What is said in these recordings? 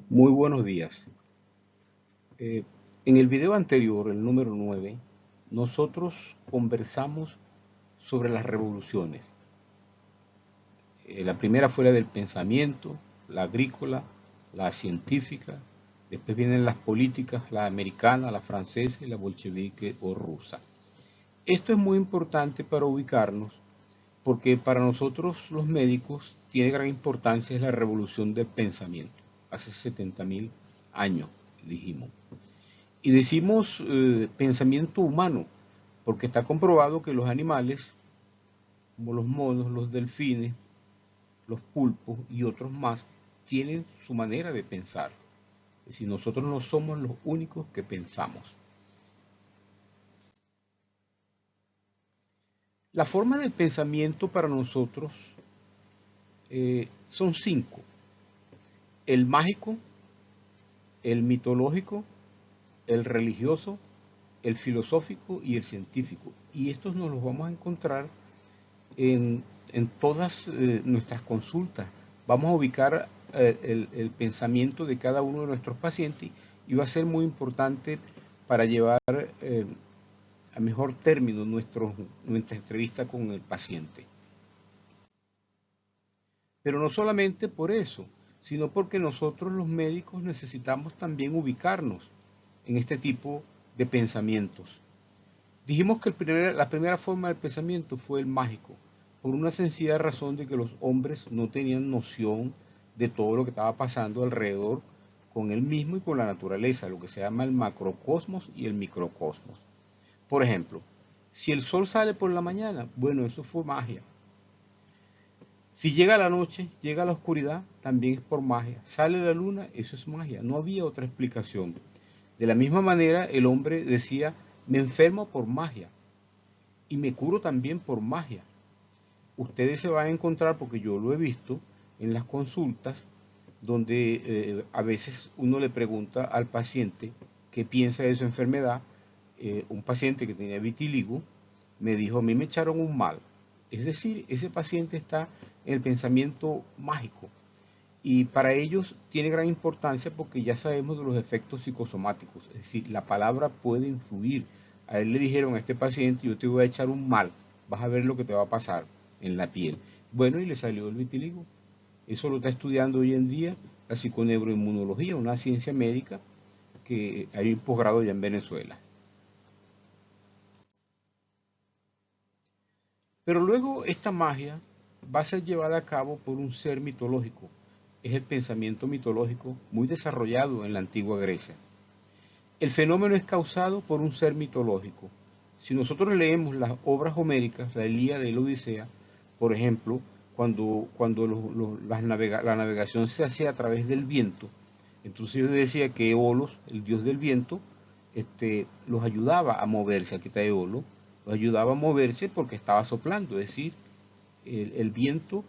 Muy buenos días. Eh, en el video anterior, el número 9, nosotros conversamos sobre las revoluciones. La primera fue la del pensamiento, la agrícola, la científica, después vienen las políticas, la americana, la francesa y la bolchevique o rusa. Esto es muy importante para ubicarnos porque para nosotros los médicos tiene gran importancia la revolución del pensamiento, hace 70.000 años, dijimos. Y decimos pensamiento humano, porque está comprobado que los animales, como los monos, los delfines, los pulpos y otros más, tienen su manera de pensar. Es decir, nosotros no somos los únicos que pensamos. La forma del pensamiento para nosotros son cinco. El mágico, el mitológico, el religioso, el filosófico y el científico. Y estos nos los vamos a encontrar en todas nuestras consultas. Vamos a ubicar el pensamiento de cada uno de nuestros pacientes y va a ser muy importante para llevar a mejor término nuestra entrevista con el paciente. Pero no solamente por eso, sino porque nosotros los médicos necesitamos también ubicarnos en este tipo de pensamientos. Dijimos que la primera forma del pensamiento fue el mágico, por una sencilla razón de que los hombres no tenían noción de todo lo que estaba pasando alrededor con él mismo y con la naturaleza, lo que se llama el macrocosmos y el microcosmos. Por ejemplo, si el sol sale por la mañana, bueno, eso fue magia. Si llega la noche, llega la oscuridad, también es por magia. Sale la luna, eso es magia. No había otra explicación. De la misma manera, el hombre decía, me enfermo por magia y me curo también por magia. Ustedes se van a encontrar, porque yo lo he visto en las consultas, donde a veces uno le pregunta al paciente qué piensa de su enfermedad. Un paciente que tenía vitiligo me dijo, a mí me echaron un mal. Es decir, ese paciente está en el pensamiento mágico. Y para ellos tiene gran importancia porque ya sabemos de los efectos psicosomáticos. Es decir, la palabra puede influir. A él le dijeron a este paciente, yo te voy a echar un mal, vas a ver lo que te va a pasar en la piel. Bueno, y le salió el vitiligo. Eso lo está estudiando hoy en día la psiconeuroinmunología, una ciencia médica que hay un posgrado ya en Venezuela. Pero luego esta magia va a ser llevada a cabo por un ser mitológico. Es el pensamiento mitológico muy desarrollado en la antigua Grecia. El fenómeno es causado por un ser mitológico. Si nosotros leemos las obras homéricas, la Ilíada y la Odisea, por ejemplo, cuando la navegación se hacía a través del viento, entonces yo decía que Eolos, el dios del viento, los ayudaba a moverse, aquí está Eolo, los ayudaba a moverse porque estaba soplando, es decir, el, el viento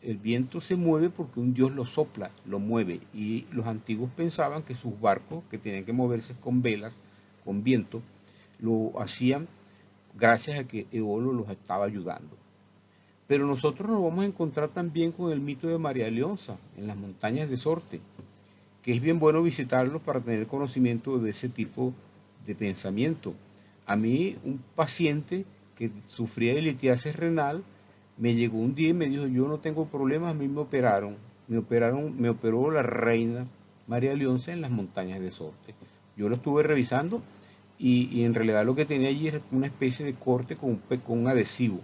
el viento se mueve porque un dios lo sopla, lo mueve. Y los antiguos pensaban que sus barcos, que tenían que moverse con velas, con viento, lo hacían gracias a que Eolo los estaba ayudando. Pero nosotros nos vamos a encontrar también con el mito de María Leonza en las montañas de Sorte, que es bien bueno visitarlos para tener conocimiento de ese tipo de pensamiento. A mí, un paciente que sufría de litiasis renal, me llegó un día y me dijo, yo no tengo problemas, a mí me operó la reina María Leonza en las montañas de Sorte. Yo lo estuve revisando y en realidad lo que tenía allí era una especie de corte con un adhesivo,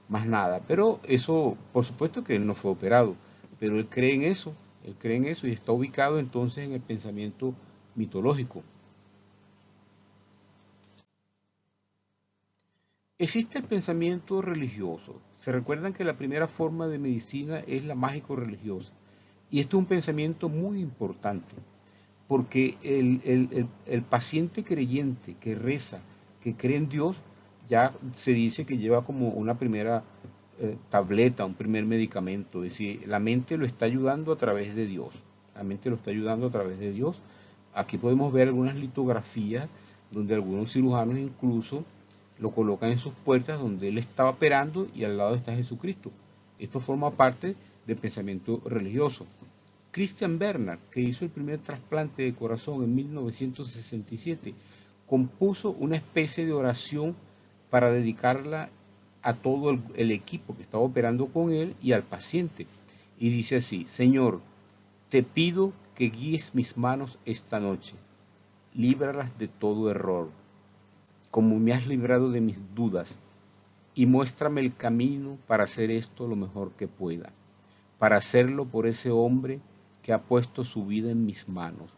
más nada. Pero eso, por supuesto que él no fue operado, pero él cree en eso y está ubicado entonces en el pensamiento mitológico. Existe el pensamiento religioso. Se recuerdan que la primera forma de medicina es la mágico-religiosa. Y esto es un pensamiento muy importante, porque el paciente creyente que reza, que cree en Dios, ya se dice que lleva como una primera tableta, un primer medicamento. Es decir, la mente lo está ayudando a través de Dios. La mente lo está ayudando a través de Dios. Aquí podemos ver algunas litografías donde algunos cirujanos incluso lo colocan en sus puertas donde él está operando y al lado está Jesucristo. Esto forma parte del pensamiento religioso. Christian Bernard, que hizo el primer trasplante de corazón en 1967, compuso una especie de oración para dedicarla a todo el equipo que estaba operando con él y al paciente. Y dice así: Señor, te pido que guíes mis manos esta noche, líbralas de todo error, como me has librado de mis dudas, y muéstrame el camino para hacer esto lo mejor que pueda, para hacerlo por ese hombre que ha puesto su vida en mis manos,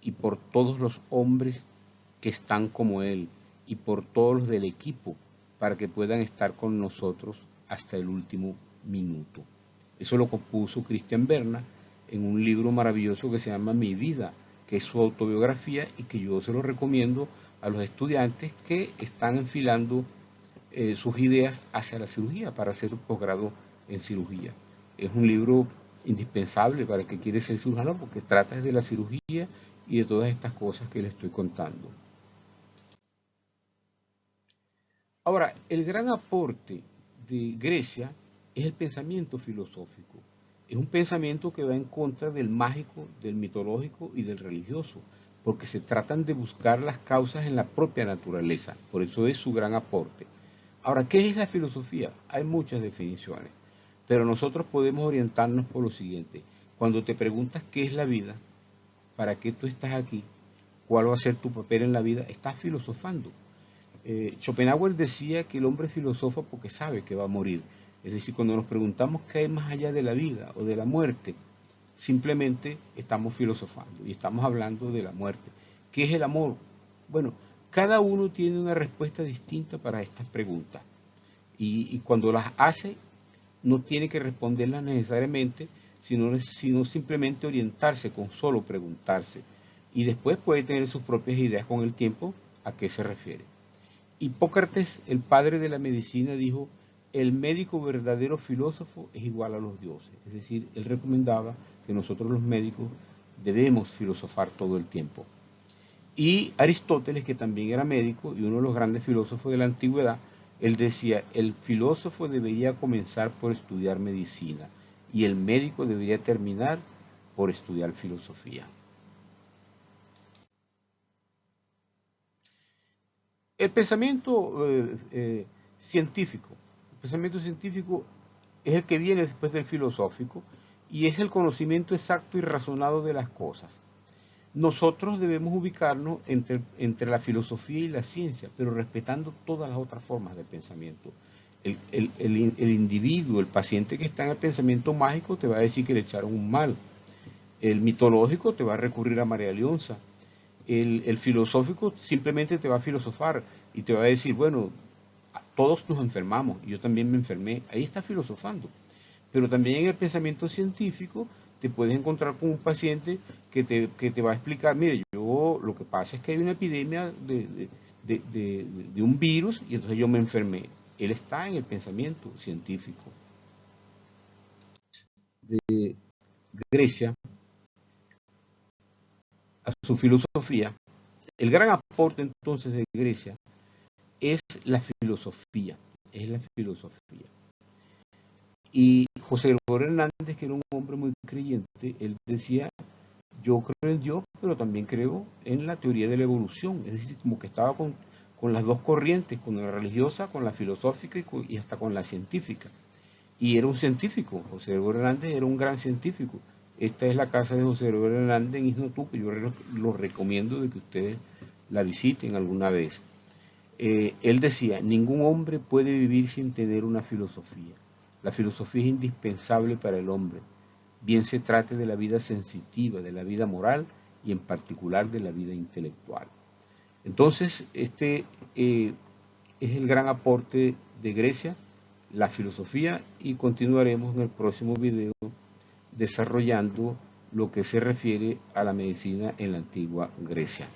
y por todos los hombres que están como él, y por todos los del equipo, para que puedan estar con nosotros hasta el último minuto. Eso lo compuso Christian Bernard en un libro maravilloso que se llama Mi Vida, que es su autobiografía y que yo se lo recomiendo a los estudiantes que están enfilando sus ideas hacia la cirugía para hacer un posgrado en cirugía. Es un libro indispensable para el que quiere ser cirujano porque trata de la cirugía y de todas estas cosas que le estoy contando. Ahora, el gran aporte de Grecia es el pensamiento filosófico. Es un pensamiento que va en contra del mágico, del mitológico y del religioso, porque se tratan de buscar las causas en la propia naturaleza. Por eso es su gran aporte. Ahora, ¿qué es la filosofía? Hay muchas definiciones, pero nosotros podemos orientarnos por lo siguiente. Cuando te preguntas qué es la vida, para qué tú estás aquí, cuál va a ser tu papel en la vida, estás filosofando. Schopenhauer decía que el hombre filosofa porque sabe que va a morir. Es decir, cuando nos preguntamos qué hay más allá de la vida o de la muerte, simplemente estamos filosofando y estamos hablando de la muerte. ¿Qué es el amor? Bueno, cada uno tiene una respuesta distinta para estas preguntas y cuando las hace no tiene que responderlas necesariamente, sino simplemente orientarse con solo preguntarse y después puede tener sus propias ideas con el tiempo a qué se refiere. Hipócrates, el padre de la medicina, dijo: el médico verdadero filósofo es igual a los dioses. Es decir, él recomendaba que nosotros los médicos debemos filosofar todo el tiempo. Y Aristóteles, que también era médico y uno de los grandes filósofos de la antigüedad, él decía: el filósofo debería comenzar por estudiar medicina y el médico debería terminar por estudiar filosofía. El pensamiento científico es el que viene después del filosófico y es el conocimiento exacto y razonado de las cosas. Nosotros debemos ubicarnos entre la filosofía y la ciencia, pero respetando todas las otras formas de pensamiento. El individuo, el paciente que está en el pensamiento mágico te va a decir que le echaron un mal. El mitológico te va a recurrir a María Leonza. El filosófico simplemente te va a filosofar y te va a decir: bueno, todos nos enfermamos, yo también me enfermé. Ahí está filosofando. Pero también en el pensamiento científico te puedes encontrar con un paciente que te va a explicar: mire, yo lo que pasa es que hay una epidemia de un virus y entonces yo me enfermé. Él está en el pensamiento científico. De Grecia a su filosofía, el gran aporte entonces de Grecia es la filosofía, Y José Gregorio Hernández, que era un hombre muy creyente, él decía: yo creo en Dios, pero también creo en la teoría de la evolución. Es decir, como que estaba con las dos corrientes, con la religiosa, con la filosófica y hasta con la científica. Y era un científico, José Gregorio Hernández era un gran científico. Esta es la casa de José Gregorio Hernández en Isnotú, que yo lo recomiendo de que ustedes la visiten alguna vez. Él decía: ningún hombre puede vivir sin tener una filosofía. La filosofía es indispensable para el hombre, bien se trate de la vida sensitiva, de la vida moral y en particular de la vida intelectual. Entonces, este es el gran aporte de Grecia, la filosofía, y continuaremos en el próximo video desarrollando lo que se refiere a la medicina en la antigua Grecia.